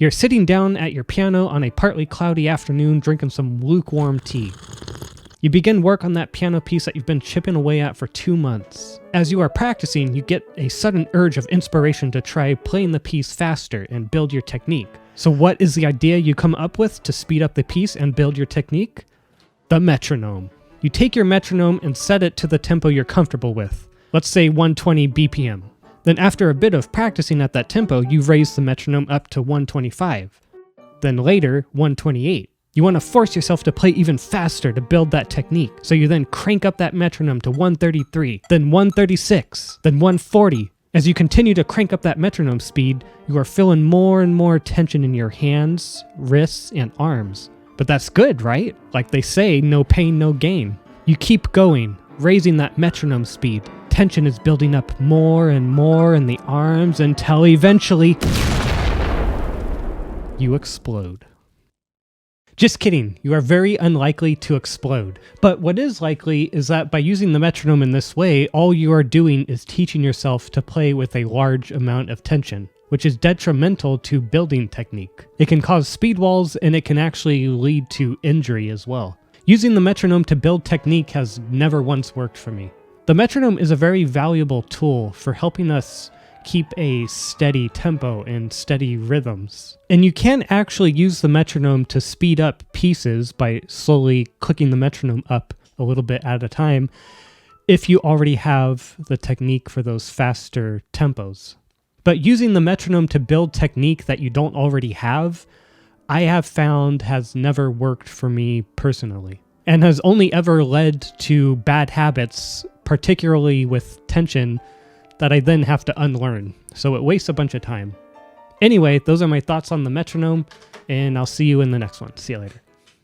You're sitting down at your piano on a partly cloudy afternoon drinking some lukewarm tea. You begin work on that piano piece that you've been chipping away at for 2 months. As you are practicing, you get a sudden urge of inspiration to try playing the piece faster and build your technique. So what is the idea you come up with to speed up the piece and build your technique? The metronome. You take your metronome and set it to the tempo you're comfortable with. Let's say 120 BPM. Then after a bit of practicing at that tempo, you raise the metronome up to 125. Then later, 128. You want to force yourself to play even faster to build that technique. So you then crank up that metronome to 133, then 136, then 140. As you continue to crank up that metronome speed, you are feeling more and more tension in your hands, wrists, and arms. But that's good, right? Like they say, no pain, no gain. You keep going, raising that metronome speed. Tension is building up more and more in the arms until eventually you explode. Just kidding, you are very unlikely to explode. But what is likely is that by using the metronome in this way, all you are doing is teaching yourself to play with a large amount of tension, which is detrimental to building technique. It can cause speed walls and it can actually lead to injury as well. Using the metronome to build technique has never once worked for me. The metronome is a very valuable tool for helping us keep a steady tempo and steady rhythms. And you can actually use the metronome to speed up pieces by slowly clicking the metronome up a little bit at a time if you already have the technique for those faster tempos. But using the metronome to build technique that you don't already have, I have found has never worked for me personally, and has only ever led to bad habits, particularly with tension, that I then have to unlearn. So it wastes a bunch of time. Anyway, those are my thoughts on the metronome, and I'll see you in the next one. See you later.